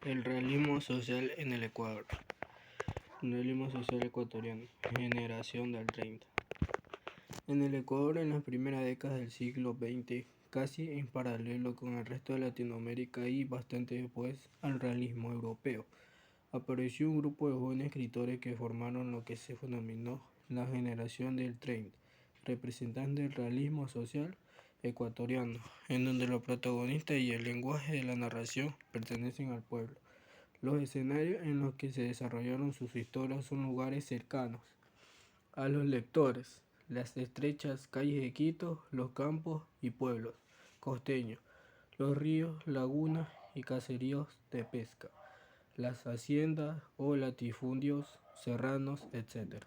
El realismo social en el Ecuador. El realismo social ecuatoriano. Generación del 30. En el Ecuador, en las primeras décadas del siglo XX, casi en paralelo con el resto de Latinoamérica y bastante después al realismo europeo, apareció un grupo de jóvenes escritores que formaron lo que se denominó la generación del 30, representantes del realismo social ecuatoriano, en donde los protagonistas y el lenguaje de la narración pertenecen al pueblo. Los escenarios en los que se desarrollaron sus historias son lugares cercanos a los lectores, las estrechas calles de Quito, los campos y pueblos costeños, los ríos, lagunas y caseríos de pesca, las haciendas o latifundios serranos, etc.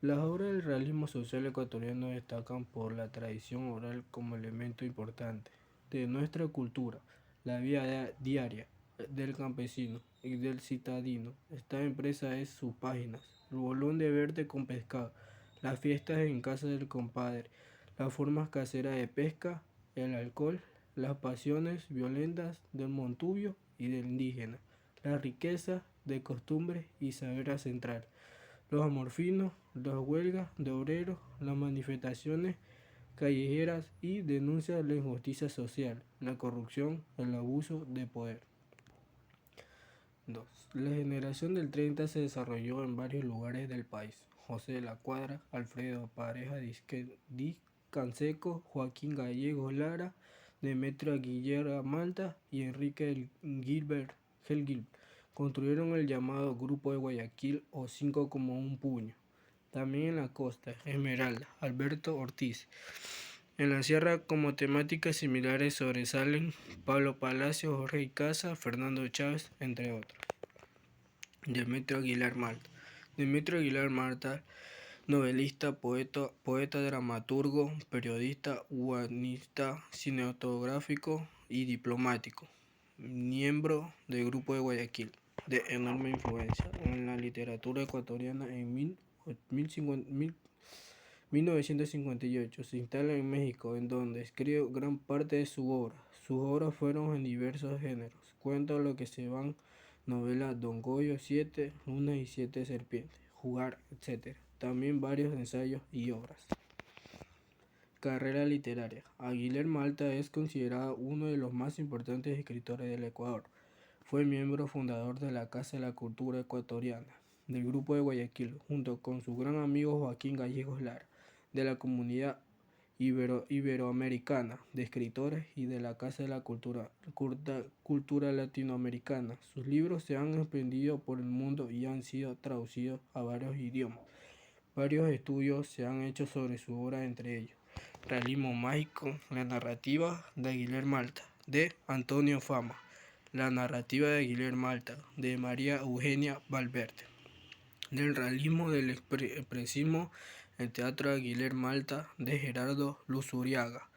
Las obras del realismo social ecuatoriano destacan por la tradición oral como elemento importante de nuestra cultura. La vida diaria del campesino y del citadino está impresa en sus páginas. El bolón de verde con pescado, las fiestas en casa del compadre, las formas caseras de pesca, el alcohol, las pasiones violentas del montubio y del indígena, la riqueza de costumbres y saber ancestral, los amorfinos, las huelgas de obreros, las manifestaciones callejeras y denuncias de la injusticia social, la corrupción, el abuso de poder. 2. La generación del 30 se desarrolló en varios lugares del país. José de la Cuadra, Alfredo Pareja Canseco, Joaquín Gallegos Lara, Demetrio Aguilera Malta y Enrique Gilbert construyeron el llamado Grupo de Guayaquil o Cinco como un puño. También en la costa, Esmeralda, Alberto Ortiz. En la sierra, como temáticas similares, sobresalen Pablo Palacio, Jorge Icaza, Fernando Chávez, entre otros. Demetrio Aguilar Malta. Demetrio Aguilar Malta, novelista, poeta, dramaturgo, periodista, humanista, cinematográfico y diplomático, miembro del Grupo de Guayaquil, de enorme influencia en la literatura ecuatoriana. En 1958 se instala en México, en donde escribe gran parte de su obra. Sus obras fueron en diversos géneros: cuentos, lo que se van, novela Don Goyo, 7 lunas y 7 serpientes, Jugar, etc. También varios ensayos y obras. Carrera literaria. Aguilar Malta es considerado uno de los más importantes escritores del Ecuador. Fue miembro fundador de la Casa de la Cultura Ecuatoriana, del Grupo de Guayaquil, junto con su gran amigo Joaquín Gallegos Lara, de la Comunidad Iberoamericana de Escritores y de la Casa de la Cultura Latinoamericana. Sus libros se han expandido por el mundo y han sido traducidos a varios idiomas. Varios estudios se han hecho sobre su obra, entre ellos Realismo Mágico, la narrativa de Aguilar Malta, de Antonio Fama, la narrativa de Aguilar Malta, de María Eugenia Valverde, del realismo del expresismo, el teatro de Aguilar Malta, de Gerardo Luzuriaga,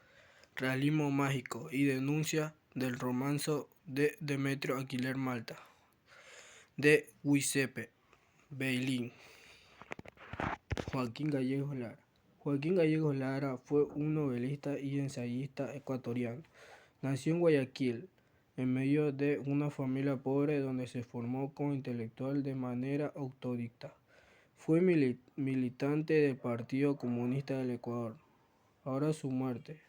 Realismo Mágico y denuncia del romanzo de Demetrio Aguilar Malta, de Giuseppe Beilin. Joaquín Gallegos Lara. Joaquín Gallegos Lara fue un novelista y ensayista ecuatoriano. Nació en Guayaquil, en medio de una familia pobre, donde se formó como intelectual de manera autodidacta. Fue militante del Partido Comunista del Ecuador. Hasta su muerte,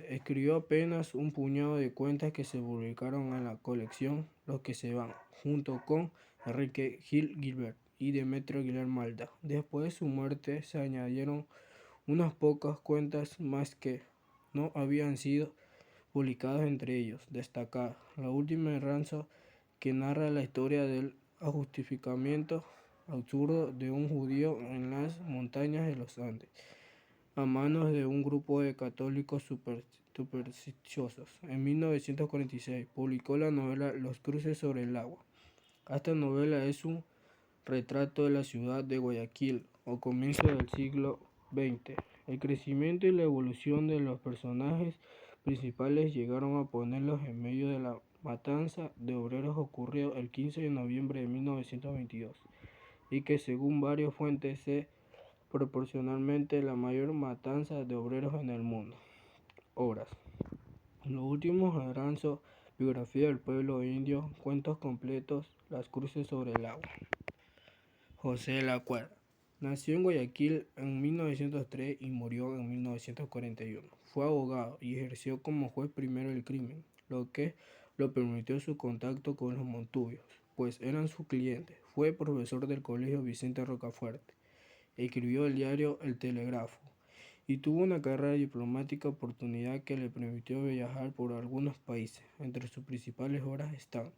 escribió apenas un puñado de cuentas que se publicaron en la colección Los que se van, junto con Enrique Gilbert y Demetrio Aguilar Malta. Después de su muerte se añadieron unas pocas cuentas más que no habían sido publicadas, entre ellos destacar La última Ranzo, que narra la historia del ajusticiamiento absurdo de un judío en las montañas de los Andes, a manos de un grupo de católicos supersticiosos. En 1946 publicó la novela Los cruces sobre el agua. Esta novela es un retrato de la ciudad de Guayaquil o comienzo del siglo XX. El crecimiento y la evolución de los personajes principales llegaron a ponerlos en medio de la matanza de obreros ocurrió el 15 de noviembre de 1922 y que, según varias fuentes, es proporcionalmente la mayor matanza de obreros en el mundo. Obras. Los últimos Aranzo, Biografía del pueblo indio, cuentos completos, Las cruces sobre el agua. José de la Cuadra. Nació en Guayaquil en 1903 y murió en 1941. Fue abogado y ejerció como juez primero del crimen, lo que lo permitió su contacto con los montubios, pues eran sus clientes. Fue profesor del Colegio Vicente Rocafuerte. Escribió el diario El Telégrafo y tuvo una carrera diplomática, oportunidad que le permitió viajar por algunos países. Entre sus principales obras están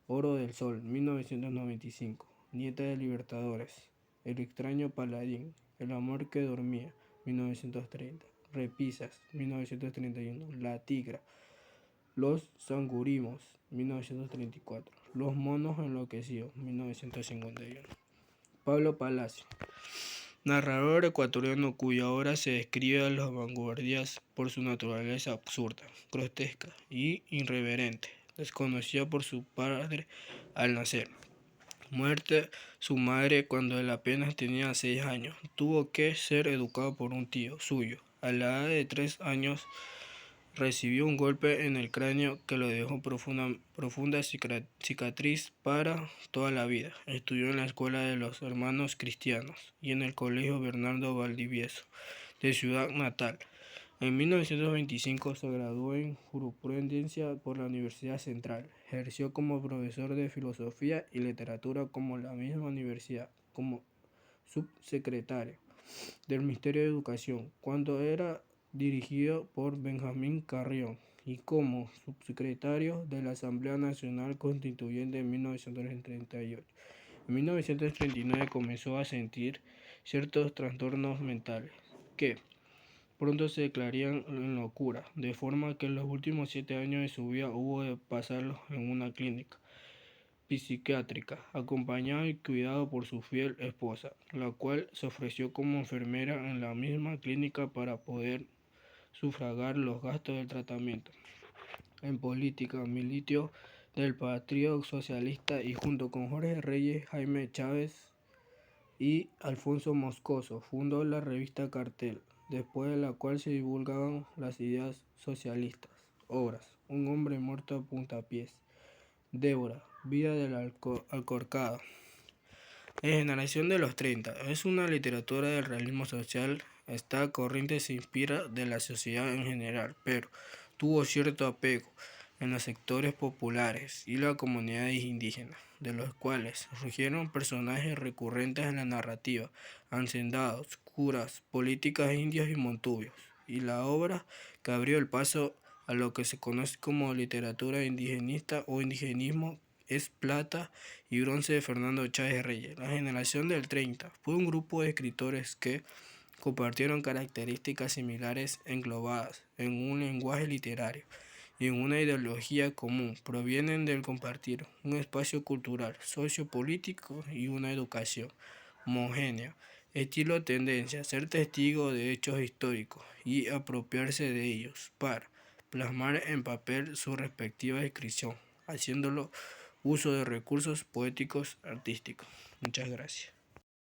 Oro del Sol, 1995, Nieta de Libertadores, El extraño paladín, El amor que dormía, 1930, Repisas, 1931, La tigra, Los sangurimos, 1934, Los monos enloquecidos, 1951. Pablo Palacio. Narrador ecuatoriano cuya obra se describe a las vanguardias por su naturaleza absurda, grotesca y irreverente, desconocida por su padre al nacer. Muerte su madre cuando él apenas tenía 6 años. Tuvo que ser educado por un tío suyo. A la edad de 3 años recibió un golpe en el cráneo que lo dejó profunda cicatriz para toda la vida. Estudió en la escuela de los hermanos cristianos y en el colegio Bernardo Valdivieso de ciudad natal. En 1925 se graduó en jurisprudencia por la Universidad Central. Ejerció como profesor de filosofía y literatura como la misma universidad, como subsecretario del Ministerio de Educación, cuando era dirigido por Benjamín Carrión, y como subsecretario de la Asamblea Nacional Constituyente en 1938. En 1939 comenzó a sentir ciertos trastornos mentales que pronto se declararían en locura, de forma que en los últimos 7 años de su vida hubo de pasarlos en una clínica psiquiátrica, acompañado y cuidado por su fiel esposa, la cual se ofreció como enfermera en la misma clínica para poder sufragar los gastos del tratamiento. En política, militó del Partido Socialista y junto con Jorge Reyes, Jaime Chávez y Alfonso Moscoso fundó la revista Cartel, después de la cual se divulgaban las ideas socialistas. Obras: Un hombre muerto a puntapiés, Débora, Vida del Alcorcado. En Generación de los 30 es una literatura del realismo social. Esta corriente se inspira de la sociedad en general, pero tuvo cierto apego en los sectores populares y las comunidades indígenas, de los cuales surgieron personajes recurrentes en la narrativa: hacendados, curas, políticas indios y montubios, y la obra que abrió el paso a lo que se conoce como literatura indigenista o indigenismo es Plata y Bronce de Fernando Chávez Reyes. La generación del 30 fue un grupo de escritores que compartieron características similares englobadas en un lenguaje literario y en una ideología común. Provienen del compartir un espacio cultural, sociopolítico y una educación homogénea. Estilo tendencia: ser testigo de hechos históricos y apropiarse de ellos para plasmar en papel su respectiva descripción, haciéndolo uso de recursos poéticos artísticos. Muchas gracias.